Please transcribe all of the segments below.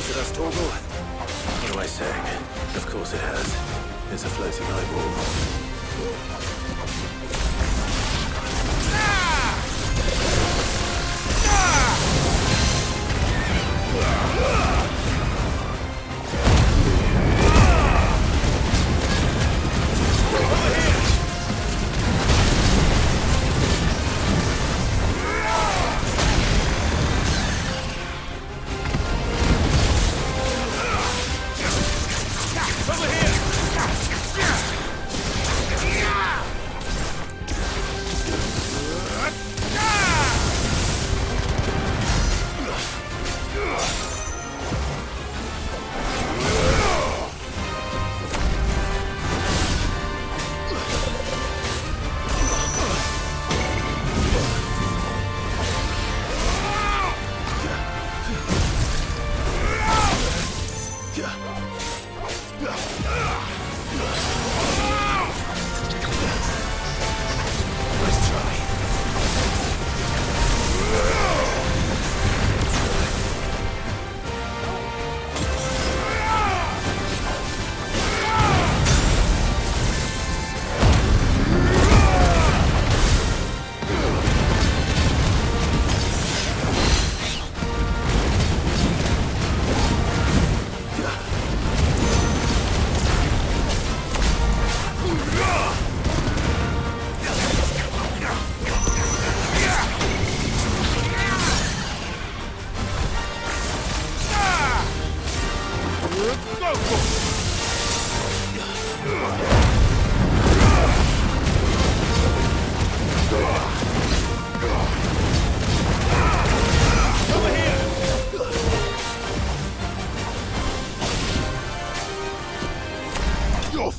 spotted us, Torgal? What am I saying? Of course it has. It's a floating eyeball.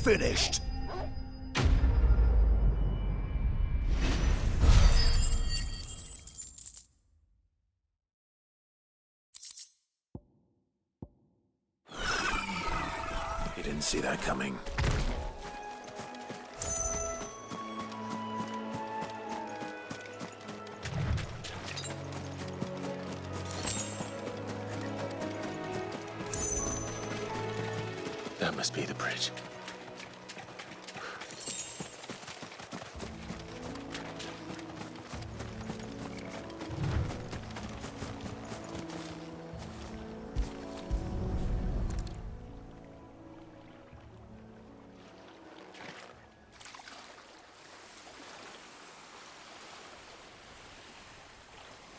Finished. You didn't see that coming. That must be the bridge.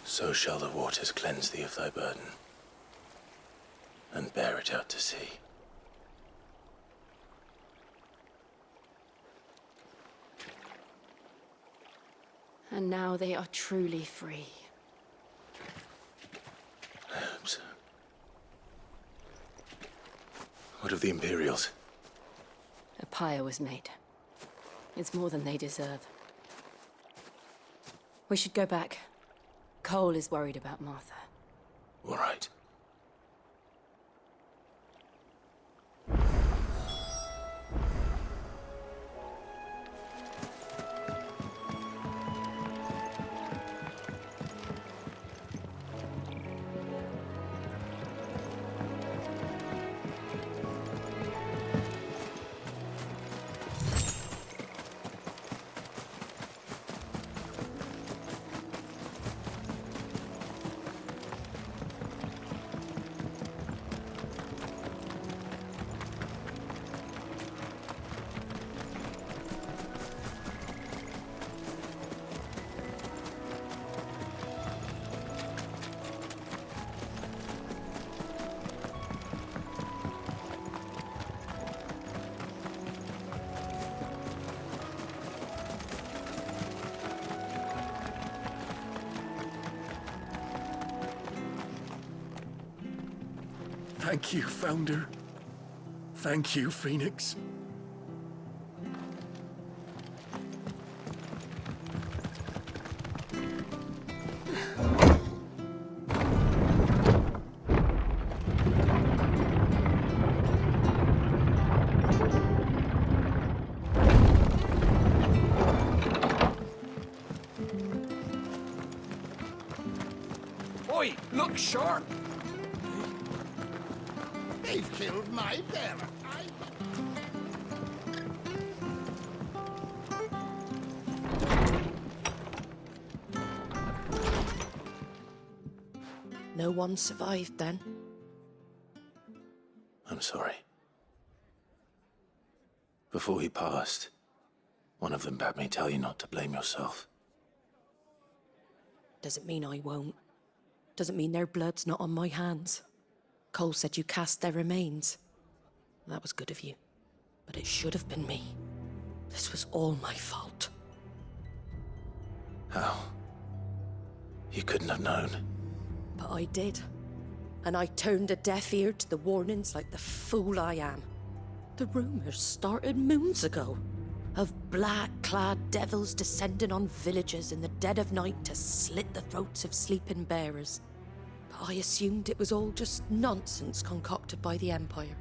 So shall the waters cleanse thee of thy burden, and bear it out to sea. And now they are truly free. I hope so. What of the Imperials? A pyre was made. It's more than they deserve. We should go back. Cole is worried about Martha. All right. Thank you, Founder. Thank you, Phoenix. Oi, look sharp! They've killed my bear. No one survived then? I'm sorry. Before he passed, one of them bade me tell you not to blame yourself. Doesn't mean I won't. Doesn't mean their blood's not on my hands. Cole said you cast their remains. That was good of you. But it should have been me. This was all my fault. How? You couldn't have known. But I did. And I turned a deaf ear to the warnings like the fool I am. The rumors started moons ago. Of black-clad devils descending on villages in the dead of night to slit the throats of sleeping bearers. But I assumed it was all just nonsense concocted by the Empire.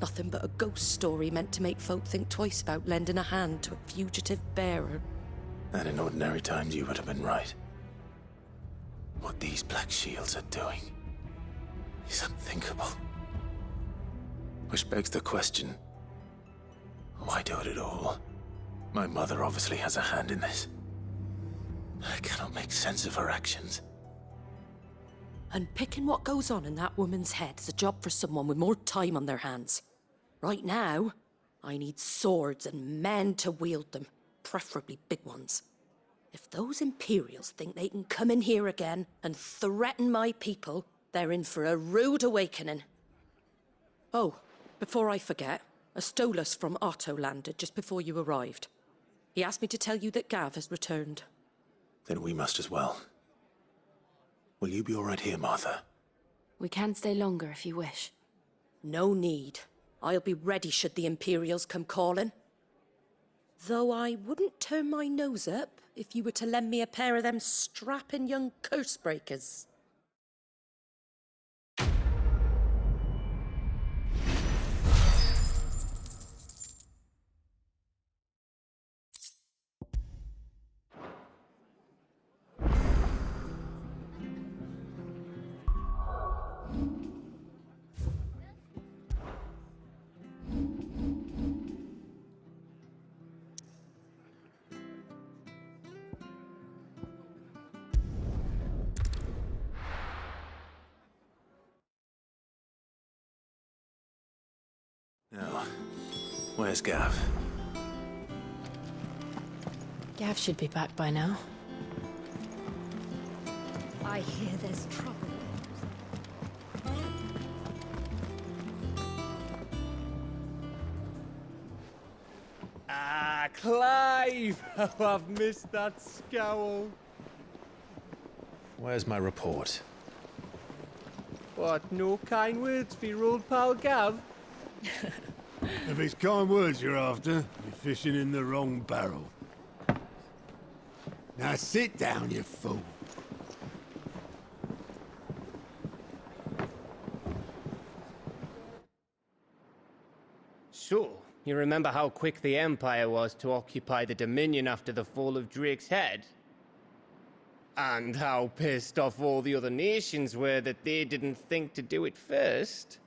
Nothing but a ghost story meant to make folk think twice about lending a hand to a fugitive bearer. And in ordinary times you would have been right. What these Black Shields are doing is unthinkable. Which begs the question, why do it at all? My mother obviously has a hand in this. I cannot make sense of her actions. And picking what goes on in that woman's head is a job for someone with more time on their hands. Right now, I need swords and men to wield them, preferably big ones. If those Imperials think they can come in here again and threaten my people, they're in for a rude awakening. Oh, before I forget, a Stolas from Otto landed just before you arrived. He asked me to tell you that Gav has returned. Then we must as well. Will you be all right here, Martha? We can stay longer if you wish. No need. I'll be ready should the Imperials come calling. Though I wouldn't turn my nose up if you were to lend me a pair of them strapping young curse breakers. Now, where's Gav? Gav should be back by now. I hear there's trouble. Ah, Clive! Oh, I've missed that scowl. Where's my report? What, no kind words for your old pal Gav? If it's kind words you're after, you're fishing in the wrong barrel. Now sit down, you fool. So, you remember how quick the Empire was to occupy the Dominion after the fall of Drake's head? And how pissed off all the other nations were that they didn't think to do it first?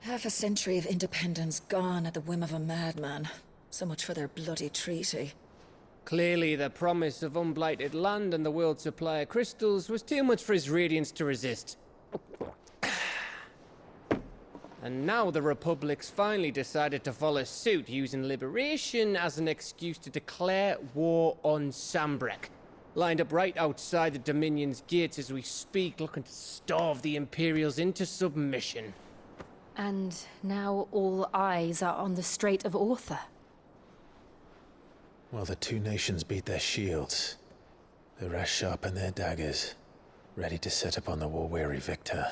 Half a century of independence gone at the whim of a madman. So much for their bloody treaty. Clearly, the promise of unblighted land and the world's supply of crystals was too much for his radiance to resist. And now the Republic's finally decided to follow suit, using liberation as an excuse to declare war on Sambrek. Lined up right outside the Dominion's gates as we speak, looking to starve the Imperials into submission. And now all eyes are on the Strait of Author. Well, the two nations beat their shields. The rest sharpen their daggers, ready to set upon the war-weary victor.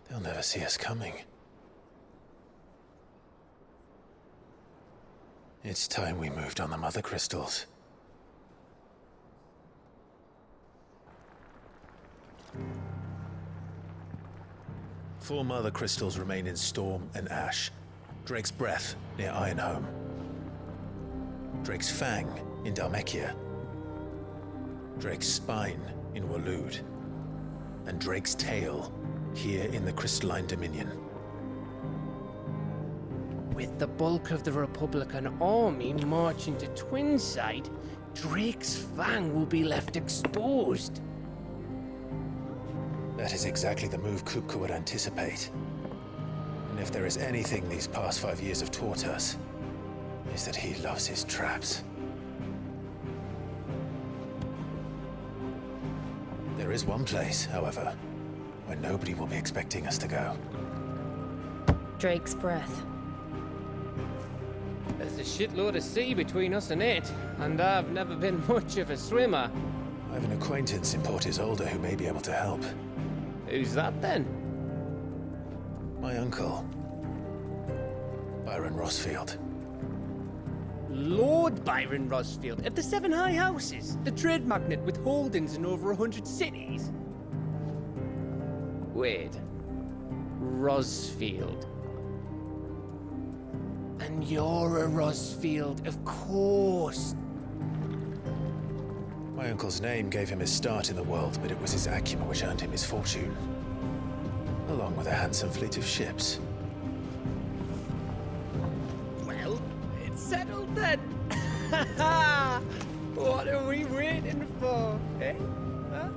They'll never see us coming. It's time we moved on the Mother Crystals. Four Mother Crystals remain in Storm and Ash. Drake's Breath near Ironhome. Drake's Fang in Dhalmekia. Drake's Spine in Waloed. and Drake's tail here in the Crystalline Dominion. With the bulk of the Republican army marching to Twinside, Drake's fang will be left exposed. That is exactly the move Kupka would anticipate. And if there is anything these past 5 years have taught us, is that he loves his traps. There is one place, however, where nobody will be expecting us to go. Drake's breath. There's a shitload of sea between us and it, and I've never been much of a swimmer. I have an acquaintance in Port Isolde who may be able to help. Who's that then? My uncle, Byron Rossfield. Lord Byron Rossfield of the Seven High Houses, the trade magnate with holdings in over 100 cities. Wait, Rossfield. And you're a Rossfield, of course. My uncle's name gave him his start in the world, but it was his acumen which earned him his fortune, along with a handsome fleet of ships. Well, it's settled then. What are we waiting for, eh? Huh?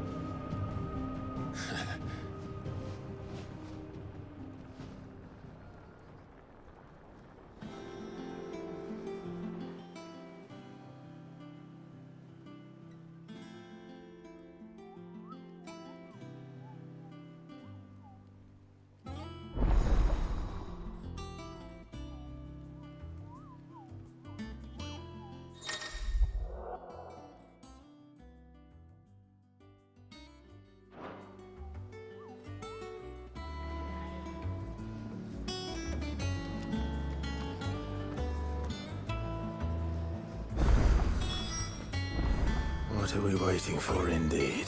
What are we waiting for, indeed?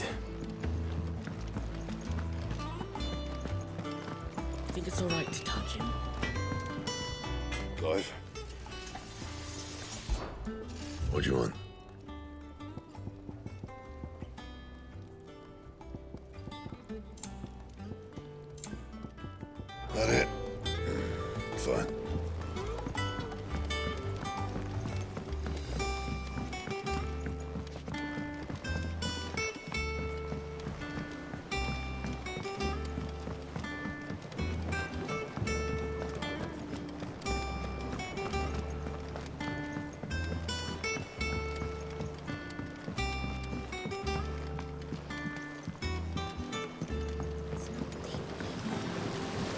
I think it's all right to touch him. Clive? What do you want? That it? Fine.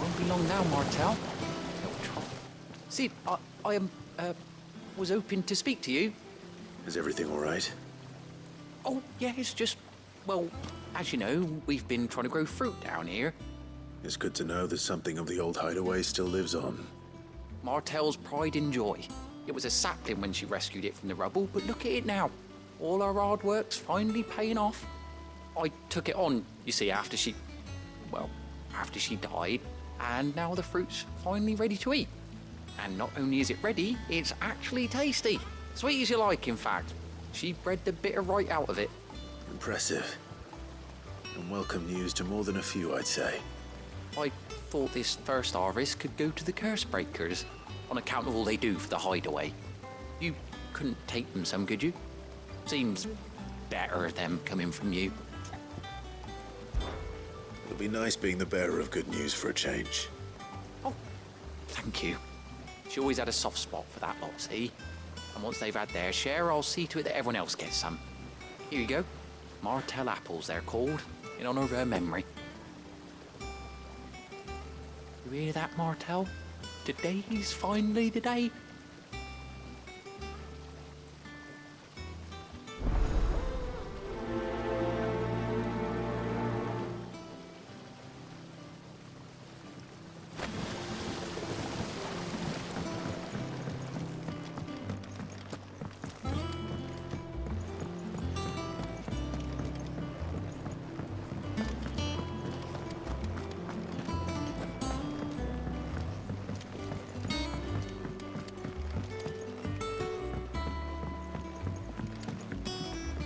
Won't be long now, Martel. Sid, I was hoping to speak to you. Is everything all right? Oh, yeah, it's just, well, as you know, we've been trying to grow fruit down here. It's good to know that something of the old hideaway still lives on. Martel's pride and joy. It was a sapling when she rescued it from the rubble, but look at it now. All our hard work's finally paying off. I took it on, you see, after she died, and now the fruit's finally ready to eat. And not only is it ready, it's actually tasty. Sweet as you like, in fact. She bred the bitter right out of it. Impressive. And welcome news to more than a few, I'd say. I thought this first harvest could go to the curse breakers, on account of all they do for the hideaway. You couldn't take them some, could you? Seems better them coming from you. It'll be nice being the bearer of good news for a change. Oh, thank you. She always had a soft spot for that lot, see? And once they've had their share, I'll see to it that everyone else gets some. Here you go. Martel apples, they're called, in honor of her memory. You hear that, Martel? Today's finally the day.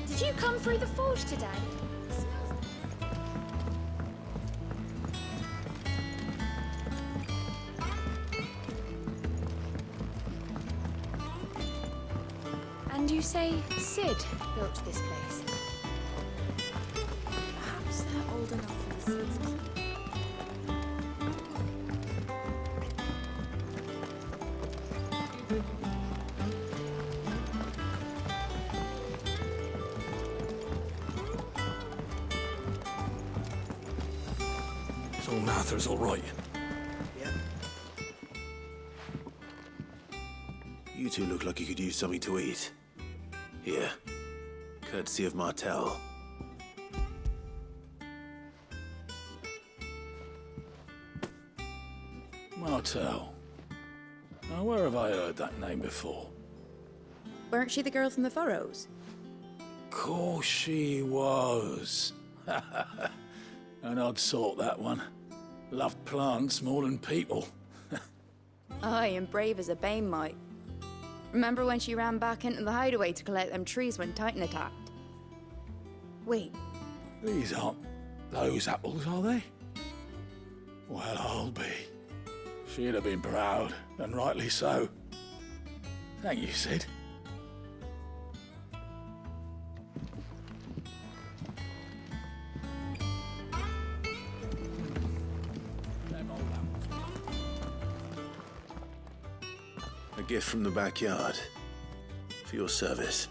Did you come through the forge today? And you say Sid built this place? Perhaps they're old enough for the Sids. So Martha's all right. You two look like you could use something to eat. Here, courtesy of Martel. Martel. Now, where have I heard that name before? Weren't she the girl from the Furrows? Course she was. An odd sort, that one. Loved plants more than people. Aye, and brave as a bane might. Remember when she ran back into the hideaway to collect them trees when Titan attacked? Wait, These aren't those apples, are they? Well, I'll be. She'd have been proud, and rightly so. Thank you, Sid. A gift from the backyard. For your service.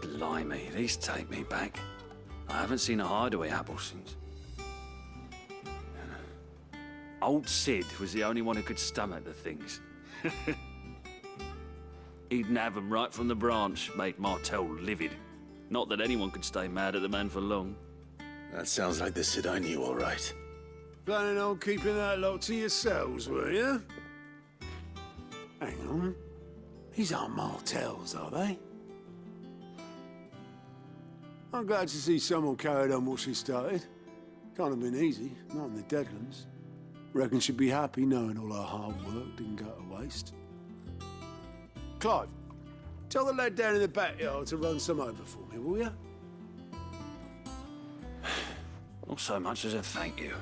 Blimey, these take me back. I haven't seen a hideaway apple since. Old Sid was the only one who could stomach the things. He'd nab 'em right from the branch, made Martel livid. Not that anyone could stay mad at the man for long. That sounds like the Sid I knew, all right. Planning on keeping that lot to yourselves, were you? Hang on. These aren't Martels, are they? I'm glad to see someone carried on what she started. Can't have been easy, not in the Deadlands. Reckon she'd be happy knowing all her hard work didn't go to waste. Clive, tell the lad down in the backyard to run some over for me, will you? Not so much as a thank you.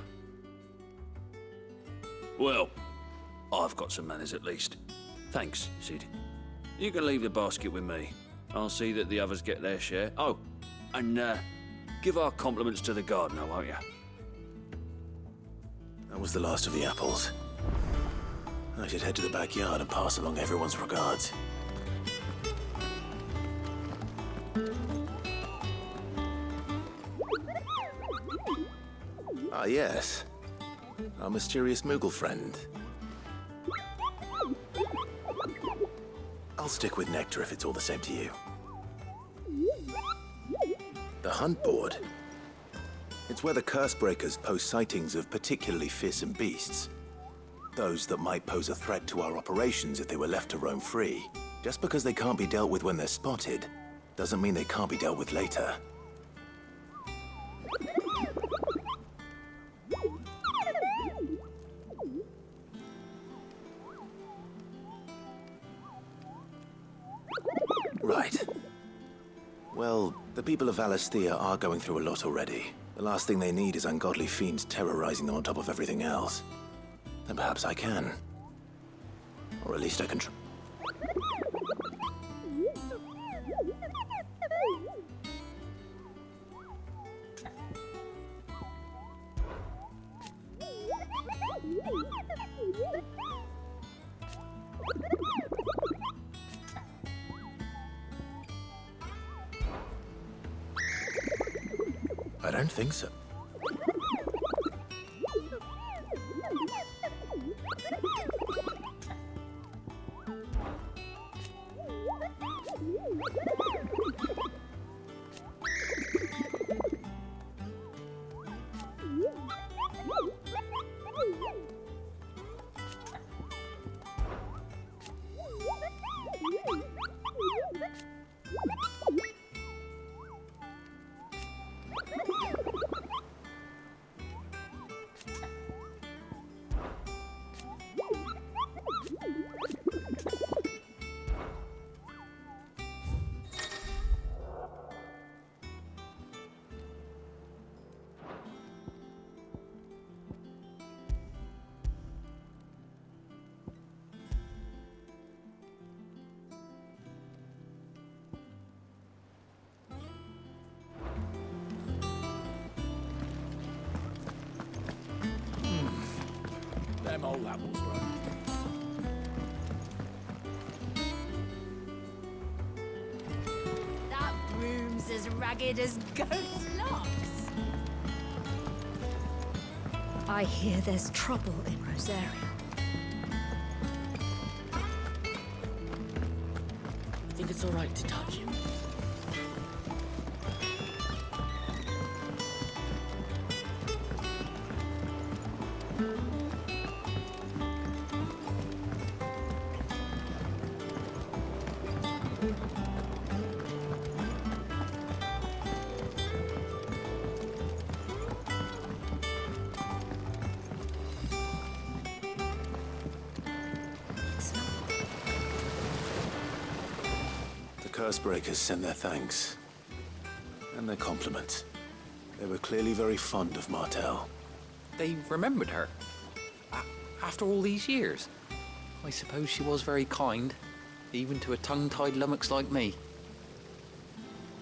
Well, I've got some manners at least. Thanks, Sid. You can leave the basket with me. I'll see that the others get their share. Oh, and give our compliments to the gardener, won't you? That was the last of the apples. I should head to the backyard and pass along everyone's regards. Ah, yes. Our mysterious Moogle friend. I'll stick with nectar if it's all the same to you. The hunt board. It's where the curse breakers post sightings of particularly fearsome beasts. Those that might pose a threat to our operations if they were left to roam free. Just because they can't be dealt with when they're spotted, doesn't mean they can't be dealt with later. Right. Well, the people of Valisthea are going through a lot already. The last thing they need is ungodly fiends terrorizing them on top of everything else. Then perhaps I can. Or at least I can try. I don't think so. Old apples, right? That room's as ragged as goat's locks. I hear there's trouble in Rosario. I think it's all right to touch him. The Cursebreakers sent their thanks. And their compliments. They were clearly very fond of Martel. They remembered her. After all these years. I suppose she was very kind, even to a tongue-tied lummox like me.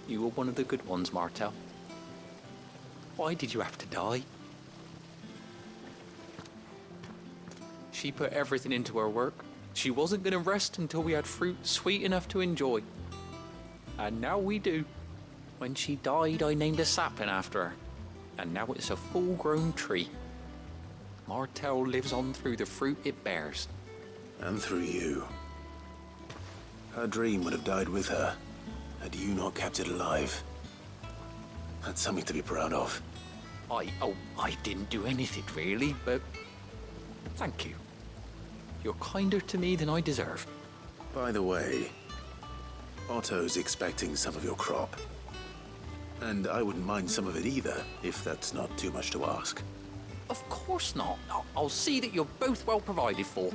You were one of the good ones, Martel. Why did you have to die? She put everything into her work. She wasn't going to rest until we had fruit sweet enough to enjoy. And now we do. When she died, I named a sapling after her. And now it's a full-grown tree. Martel lives on through the fruit it bears. And through you. Her dream would have died with her, had you not kept it alive. That's something to be proud of. I didn't do anything really, but thank you. You're kinder to me than I deserve. By the way, Otto's expecting some of your crop. And I wouldn't mind some of it either, if that's not too much to ask. Of course not. I'll see that you're both well provided for.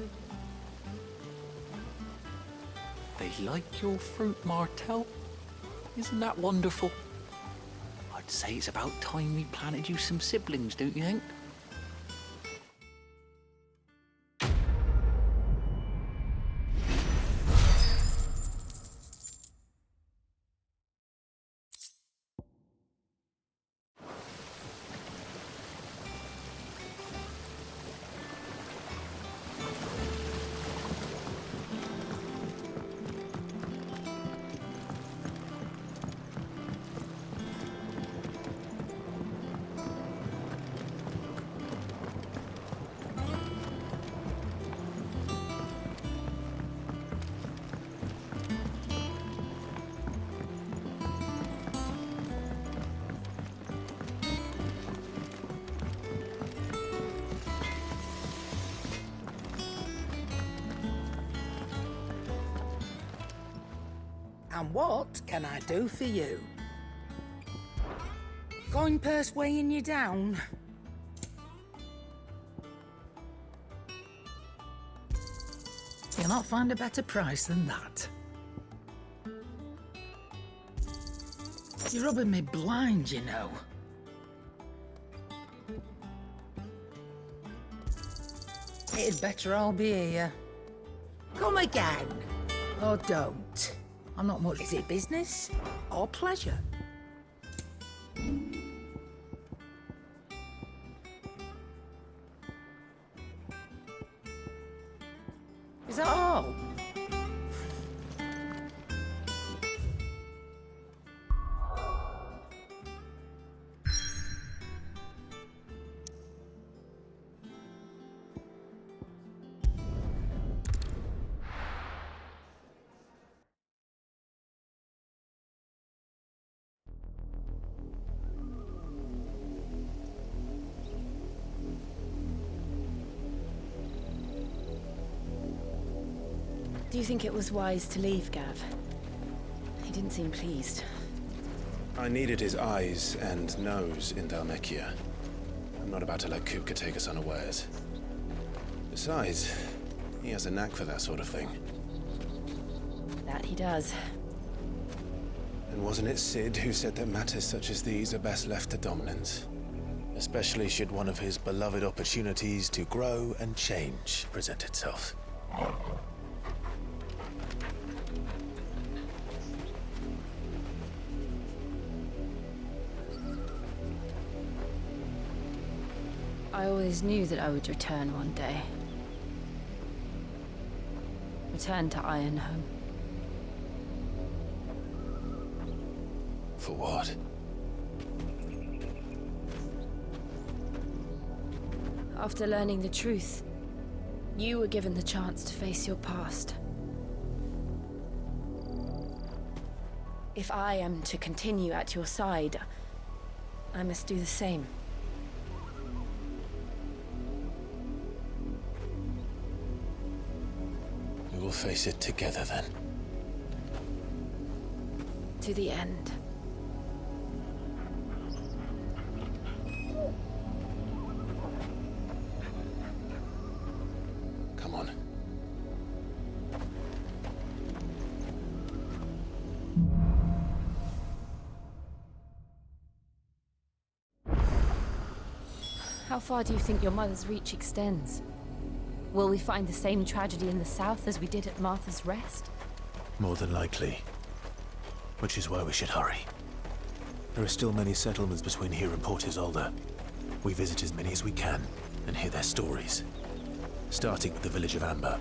They like your fruit, Martel. Isn't that wonderful? I'd say it's about time we planted you some siblings, don't you think? And what can I do for you? Coin purse weighing you down? You'll not find a better price than that. You're rubbing me blind, you know. It'd better all be here. Come again. Or don't. I'm not much. Is it business or pleasure? Is that all? Do you think it was wise to leave, Gav? He didn't seem pleased. I needed his eyes and nose in Dhalmekia. I'm not about to let Kupka take us unawares. Besides, he has a knack for that sort of thing. That he does. And wasn't it Sid who said that matters such as these are best left to dominance? Especially should one of his beloved opportunities to grow and change present itself. I always knew that I would return one day. return to Ironhome. For what? After learning the truth, you were given the chance to face your past. If I am to continue at your side, I must do the same. We will face it together then. To the end. Come on. How far do you think your mother's reach extends? Will we find the same tragedy in the south as we did at Martha's Rest? More than likely. Which is why we should hurry. There are still many settlements between here and Port Isolde. We visit as many as we can and hear their stories. Starting with the village of Amber.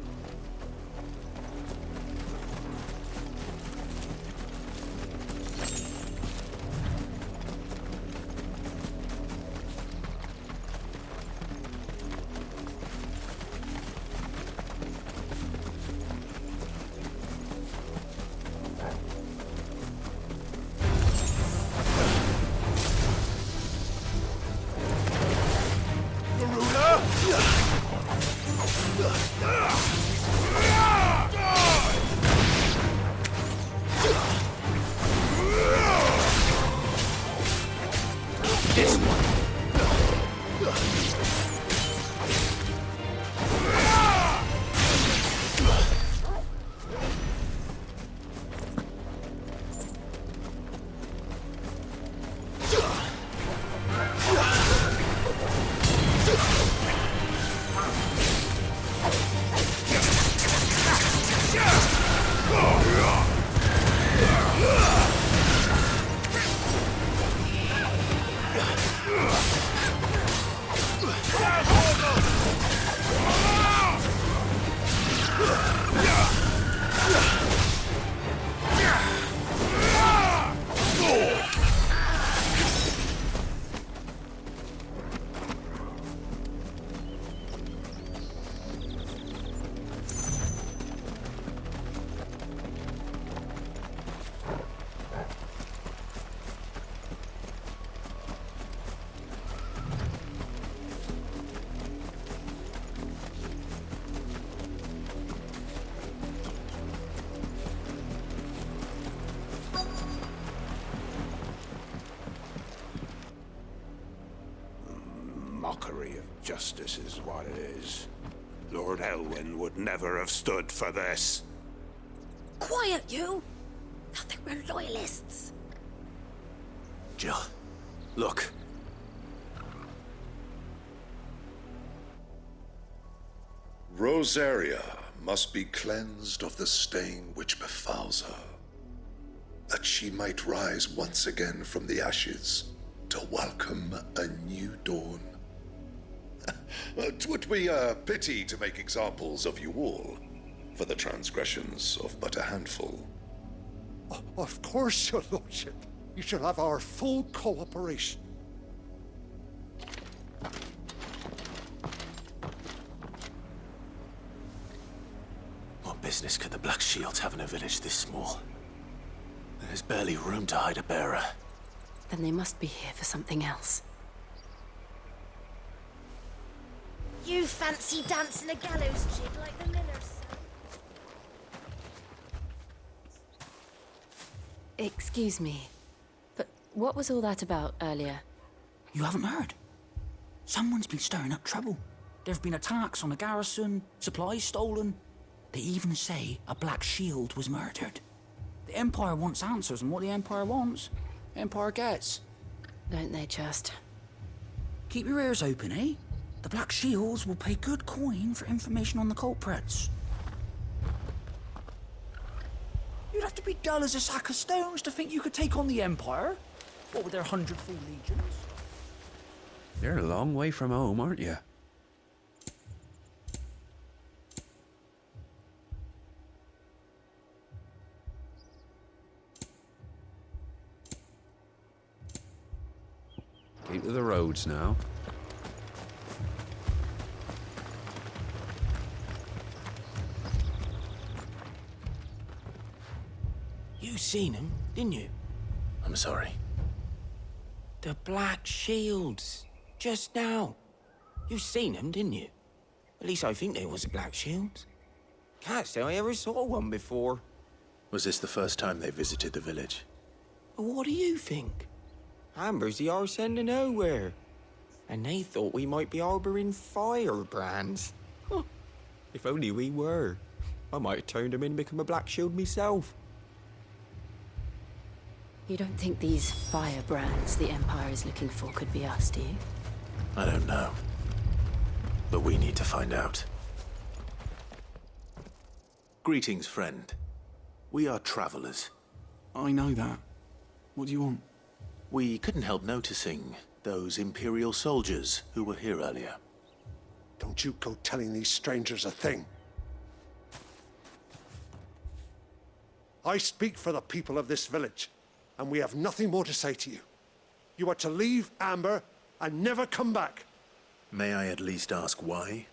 Mockery of justice is what it is. Lord Elwyn would never have stood for this. Quiet, you! Thought they were loyalists. Jill, look. Rosaria must be cleansed of the stain which befouls her, that she might rise once again from the ashes to welcome a new dawn. 'Twould be a pity to make examples of you all, for the transgressions of but a handful. Of course, your lordship. You shall have our full cooperation. What business could the Black Shields have in a village this small? There's barely room to hide a bearer. Then they must be here for something else. You fancy dancing a gallows jig like the miller's son? Excuse me, but what was all that about earlier? You haven't heard? Someone's been stirring up trouble. There have been attacks on the garrison, supplies stolen. They even say a Black Shield was murdered. The Empire wants answers, and what the Empire wants, Empire gets. Don't they just? Keep your ears open, eh? The Black Shields will pay good coin for information on the culprits. You'd have to be dull as a sack of stones to think you could take on the Empire. What with their 100 full legions? You're a long way from home, aren't you? state of the roads now. You seen him, didn't you? I'm sorry. The Black Shields. Just now. You seen them, didn't you? At least I think they was the Black Shields. Can't say I ever saw one before. Was this the first time they visited the village? What do you think? Amber's the arse end of nowhere. And they thought we might be harbouring firebrands. Huh. If only we were. I might have turned them in and become a Black Shield myself. You don't think these firebrands the Empire is looking for could be us, do you? I don't know. But we need to find out. Greetings, friend. We are travelers. I know that. What do you want? We couldn't help noticing those Imperial soldiers who were here earlier. Don't you go telling these strangers a thing. I speak for the people of this village, and we have nothing more to say to you. You are to leave Amber and never come back. May I at least ask why?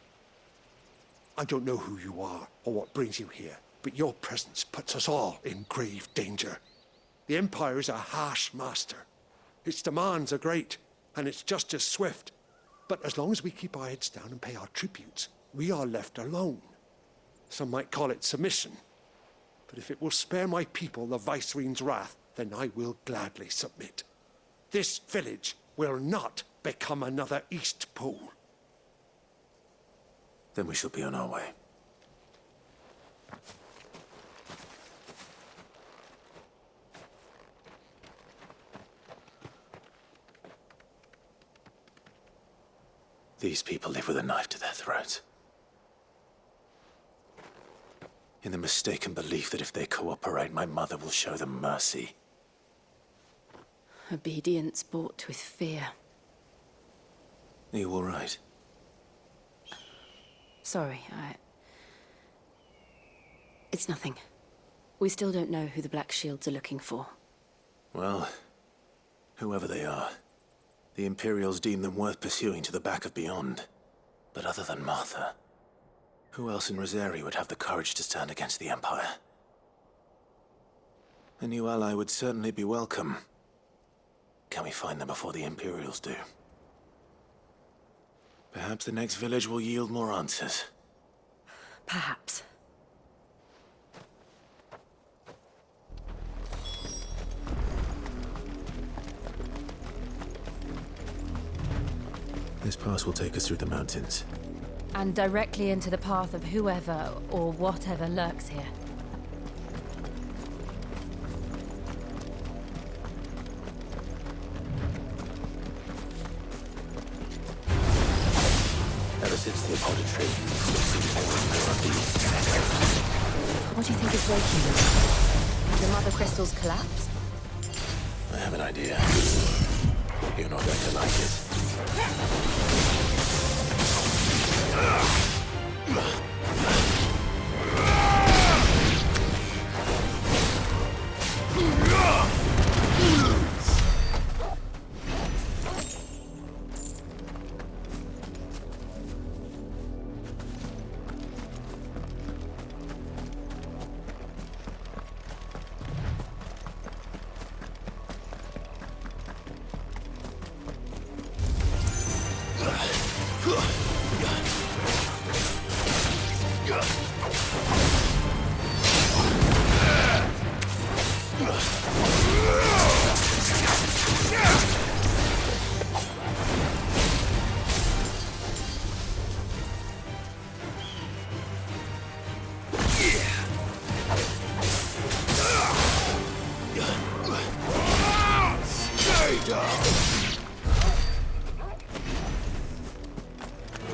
I don't know who you are or what brings you here, but your presence puts us all in grave danger. The Empire is a harsh master. Its demands are great, and its justice swift. But as long as we keep our heads down and pay our tributes, we are left alone. Some might call it submission. But if it will spare my people the Viceroy's wrath, then I will gladly submit. This village will not become another East Pole. Then we shall be on our way. These people live with a knife to their throats. In the mistaken belief that if they cooperate, my mother will show them mercy. Obedience bought with fear. Are you all right? Sorry, It's nothing. We still don't know who the Black Shields are looking for. Well, whoever they are, the Imperials deem them worth pursuing to the back of beyond. But other than Martha, who else in Rosari would have the courage to stand against the Empire? A new ally would certainly be welcome. Can we find them before the Imperials do? Perhaps the next village will yield more answers. Perhaps. This pass will take us through the mountains. And directly into the path of whoever or whatever lurks here. Ever since the appointed tree, we've seen more and more of these. What do you think is waking them? Did the mother crystals collapse? I have an idea. You're not going to like it.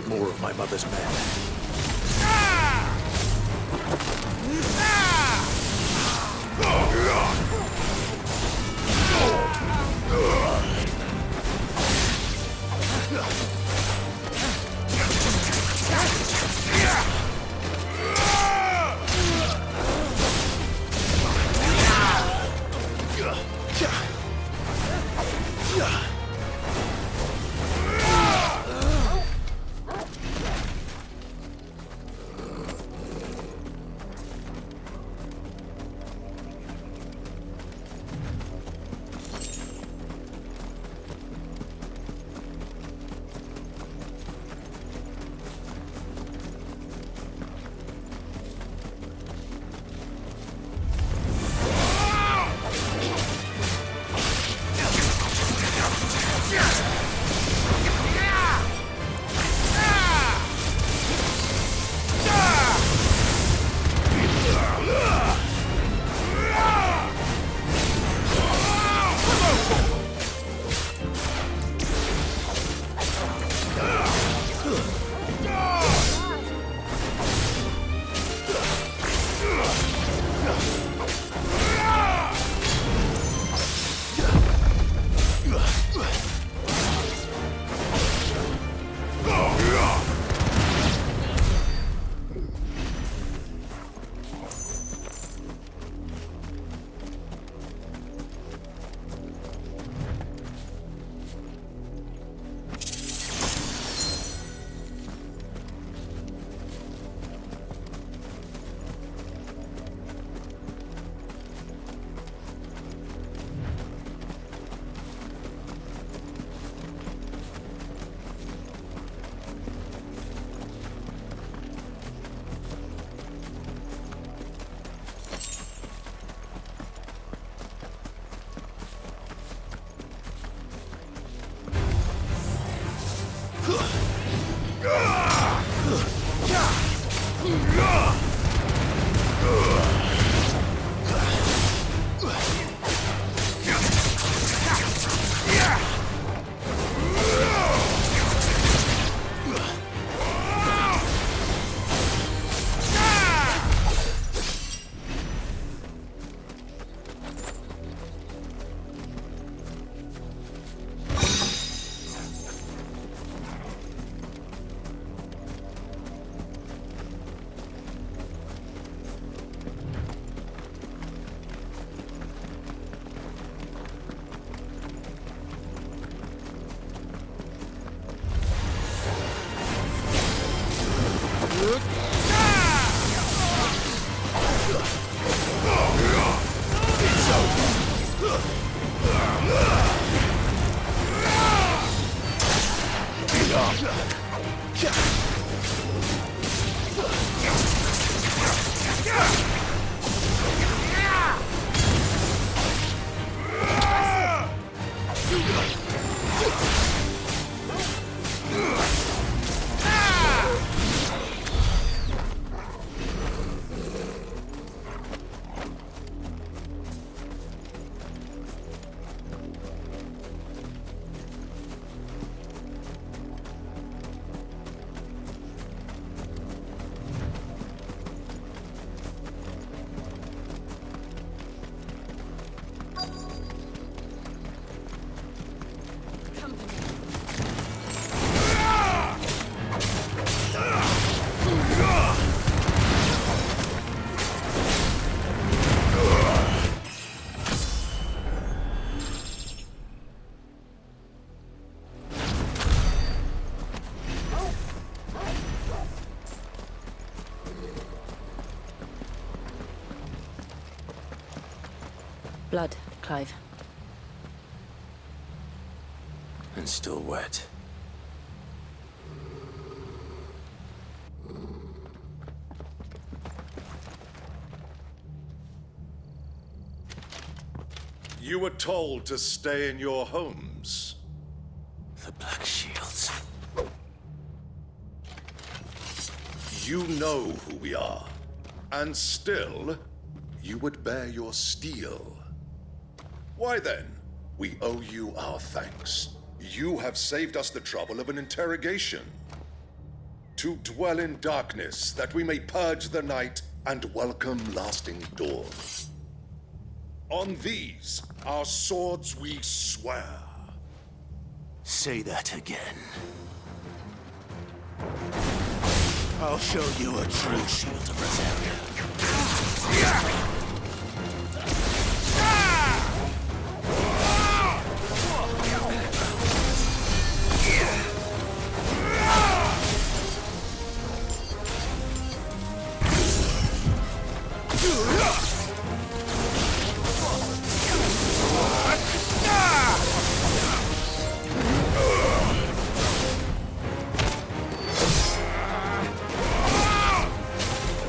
More of my mother's men. blood, Clive. And still wet. You were told to stay in your homes. The Black Shields. You know who we are. And still, you would bear your steel. Why then, we owe you our thanks. You have saved us the trouble of an interrogation. To dwell in darkness, that we may purge the night and welcome lasting dawn. On these, our swords we swear. Say that again. I'll show you a true shield of Rosaria.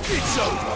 It's over!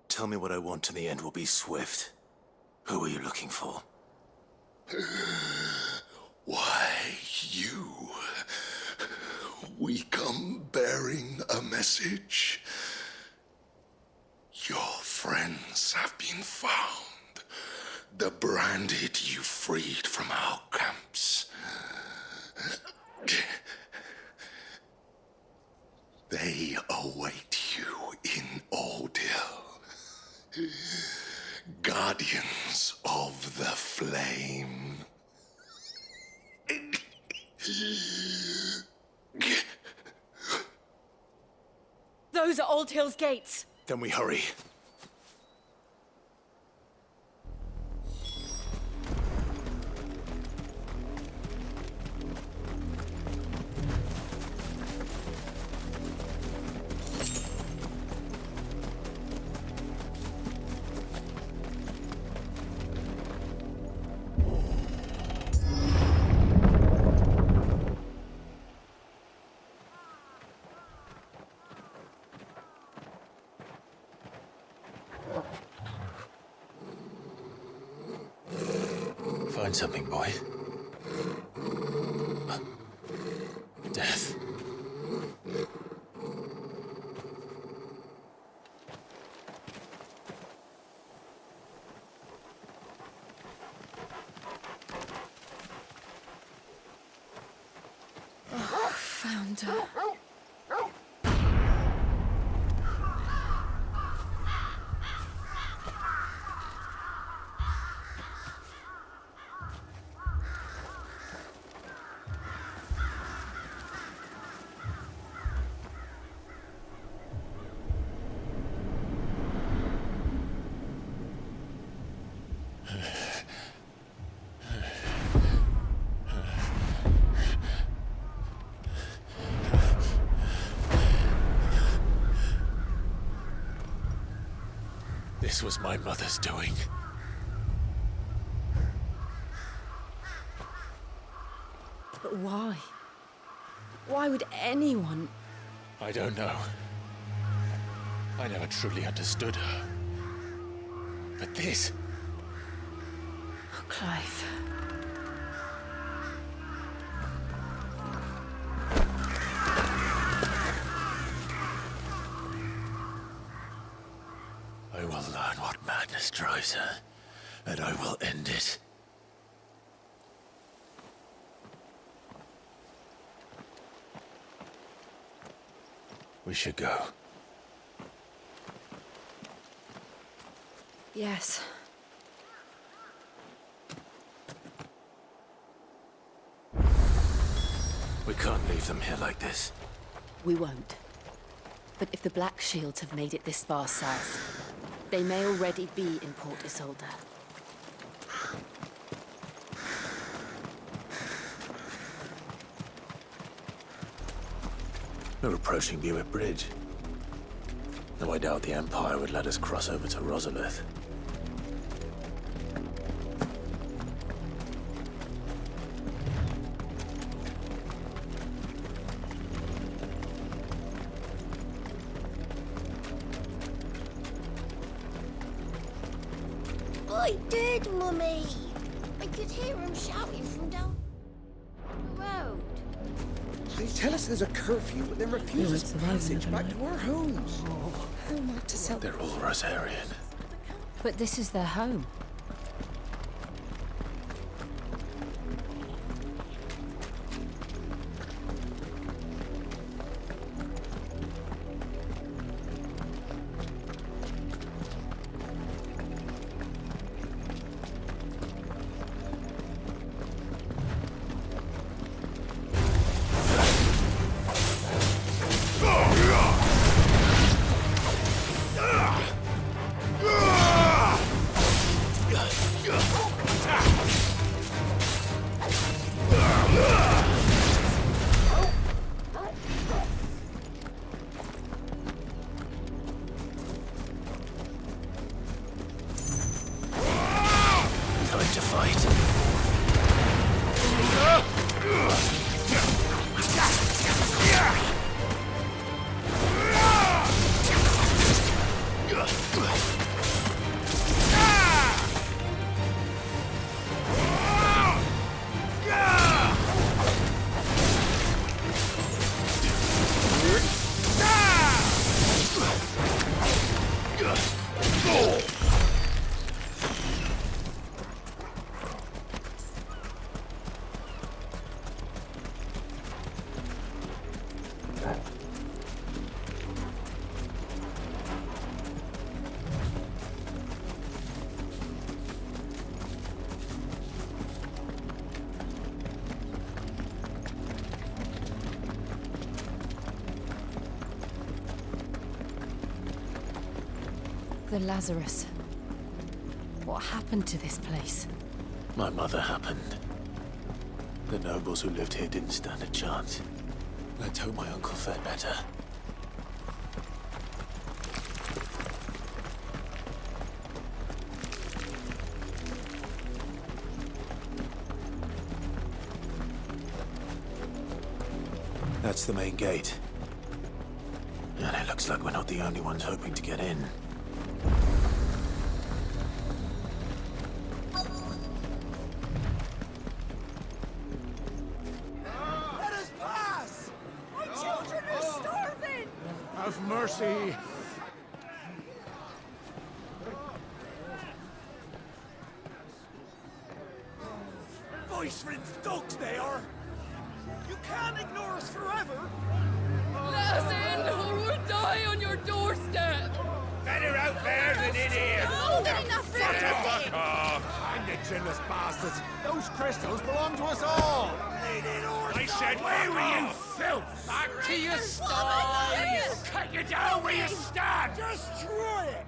Tell me what I want and the end will be swift. Who are you looking for? Why, you. We come bearing a message. Your friends have been found. The branded you freed from our camps. They await you in Ordeal. Guardians of the Flame. Those are Old Hill's gates. Then we hurry. Find something, boy. Death. Oh, found her. This was my mother's doing. But why? Why would anyone? I don't know. I never truly understood her. But this... Oh, Clive. This drives her, and I will end it. We should go. Yes. We can't leave them here like this. We won't. But if the Black Shields have made it this far south, they may already be in Port Isolde. We're approaching Buick Bridge. Though I doubt the Empire would let us cross over to Rosalith. I did, Mummy. I could hear him shouting from down the road. They tell us there's a curfew, but then refuse us passage back to our homes. Oh, How am I to sell? They're all Rosarian. but this is their home. The Lazarus. What happened to this place? My mother happened. The nobles who lived here didn't stand a chance. Let's hope my uncle fared better. That's the main gate. And it looks like we're not the only ones hoping to get in. Let us pass! My children are starving! Have mercy! Voice-rinsed dogs they are! You can't ignore us forever! Let us in, or we'll die on your doorstep! Better out there than in here! Oh, enough for Fuck off! Find the chinless bastards! Those crystals belong to us all! I said, where were you, filth? Back to your sties! Cut you down where you stand! Destroy it!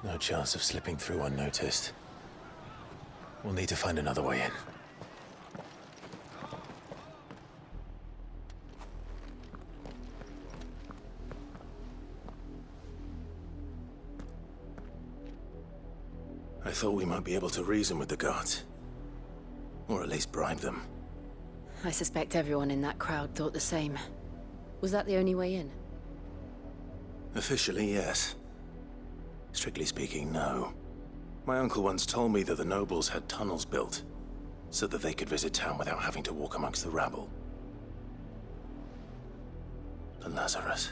No chance of slipping through unnoticed. We'll need to find another way in. I thought we might be able to reason with the guards. Or at least bribe them. I suspect everyone in that crowd thought the same. Was that the only way in? Officially, yes. Strictly speaking, no. My uncle once told me that the nobles had tunnels built, so that they could visit town without having to walk amongst the rabble. The Lazarus.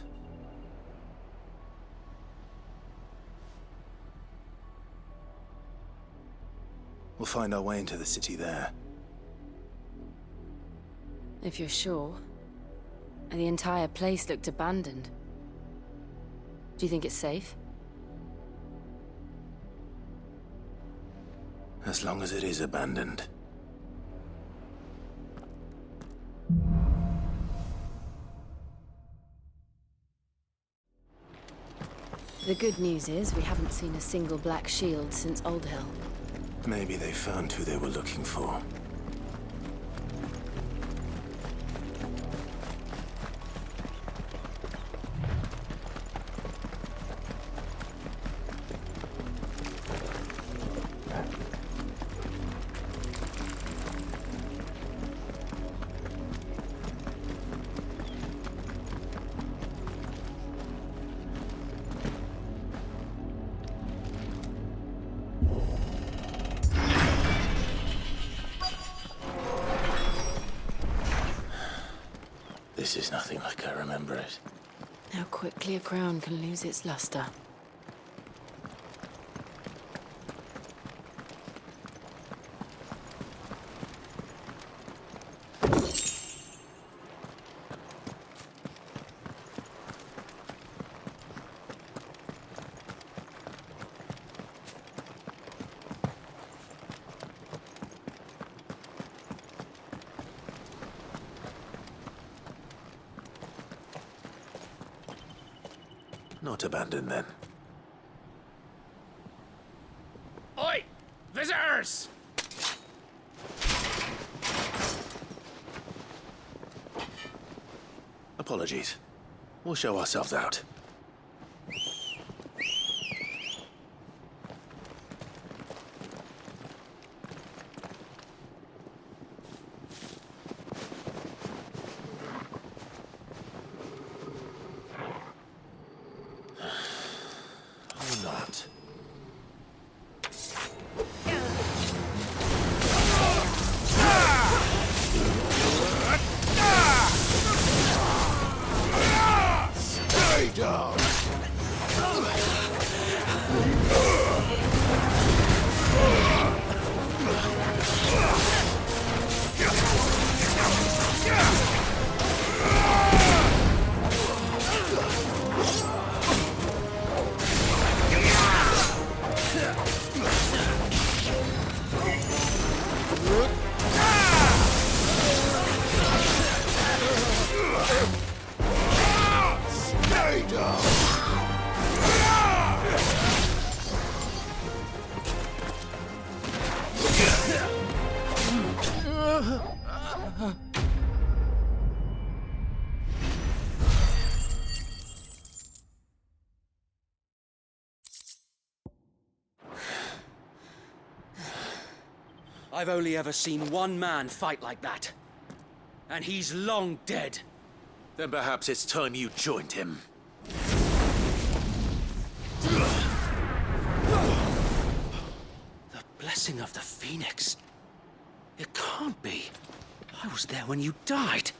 We'll find our way into the city there. If you're sure. The entire place looked abandoned. Do you think it's safe? As long as it is abandoned. The good news is we haven't seen a single black shield since Old Hill. Maybe they found who they were looking for. This is nothing like I remember it. How quickly a crown can lose its luster. Not abandoned, then. Oi! Visitors! Apologies. We'll show ourselves out. Or not. Stay down! Stay down! I've only ever seen one man fight like that. And he's long dead. Then perhaps it's time you joined him. The blessing of the Phoenix. It can't be. I was there when you died.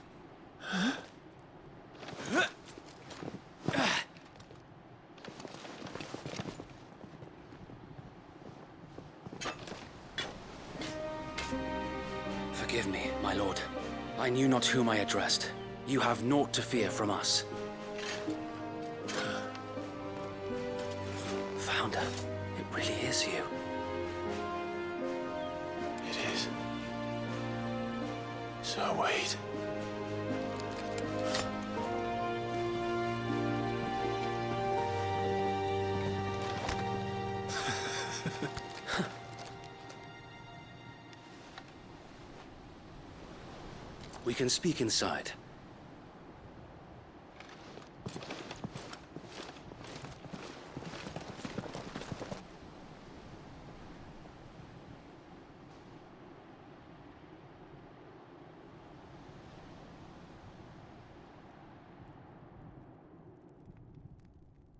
Forgive me, my lord. I knew not whom I addressed. You have naught to fear from us. Founder, it really is you. It is. So wait. We can speak inside.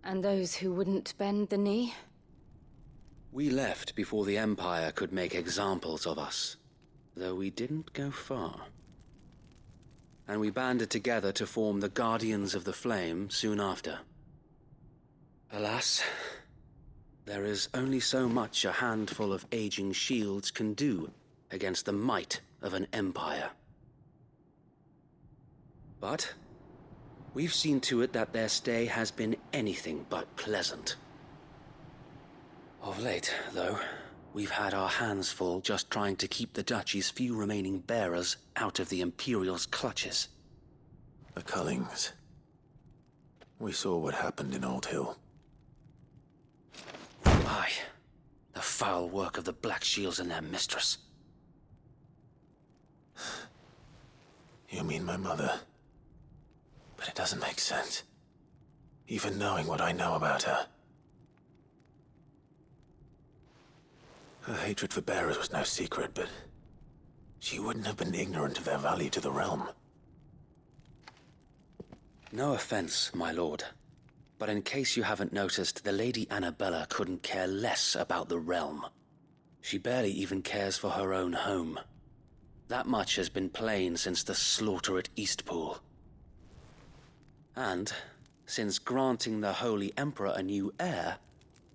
And those who wouldn't bend the knee? We left before the Empire could make examples of us, though we didn't go far. And we banded together to form the Guardians of the Flame soon after. Alas, There is only so much a handful of aging shields can do against the might of an empire. But we've seen to it that their stay has been anything but pleasant. Of late, though, we've had our hands full just trying to keep the Duchy's few remaining bearers out of the Imperial's clutches. The Cullings. We saw what happened in Old Hill. Aye. The foul work of the Black Shields and their mistress. You mean my mother? But it doesn't make sense. Even knowing what I know about her. Her hatred for bearers was no secret, but she wouldn't have been ignorant of their value to the realm. No offense, my lord, but in case you haven't noticed, the Lady Annabella couldn't care less about the realm. She barely even cares for her own home. That much has been plain since the slaughter at Eastpool. And, since granting the Holy Emperor a new heir,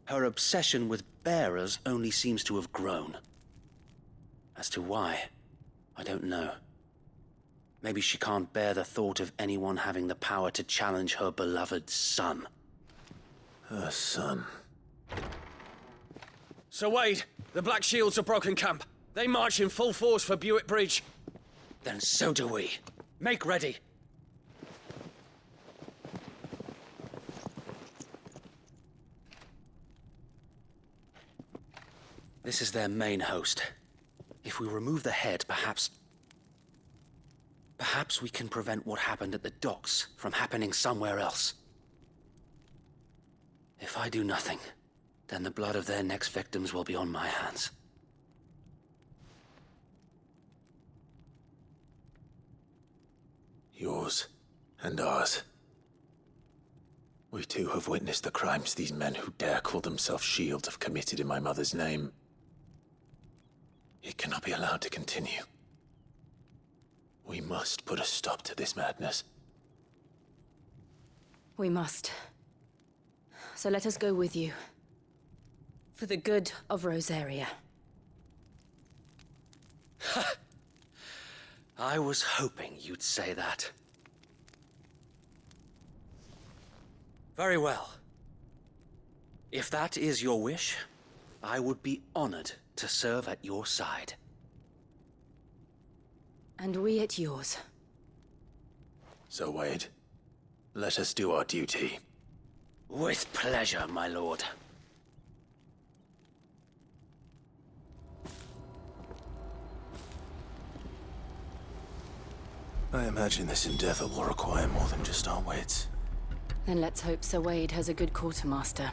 her obsession with bearers only seems to have grown. As to why, I don't know. Maybe she can't bear the thought of anyone having the power to challenge her beloved son. Her son. Sir Wade, the Black Shields have broken camp. They march in full force for Buick Bridge. Then so do we. Make ready. This is their main host. If we remove the head, perhaps we can prevent what happened at the docks from happening somewhere else. If I do nothing, then the blood of their next victims will be on my hands. Yours and ours. We too have witnessed the crimes these men who dare call themselves shields have committed in my mother's name. It cannot be allowed to continue. We must put a stop to this madness. We must. So let us go with you. For the good of Rosaria. I was hoping you'd say that. Very well. If that is your wish, I would be honored to serve at your side. And we at yours. So, Wade, let us do our duty. With pleasure, my lord. I imagine this endeavor will require more than just our wits. Then let's hope Sir Wade has a good quartermaster.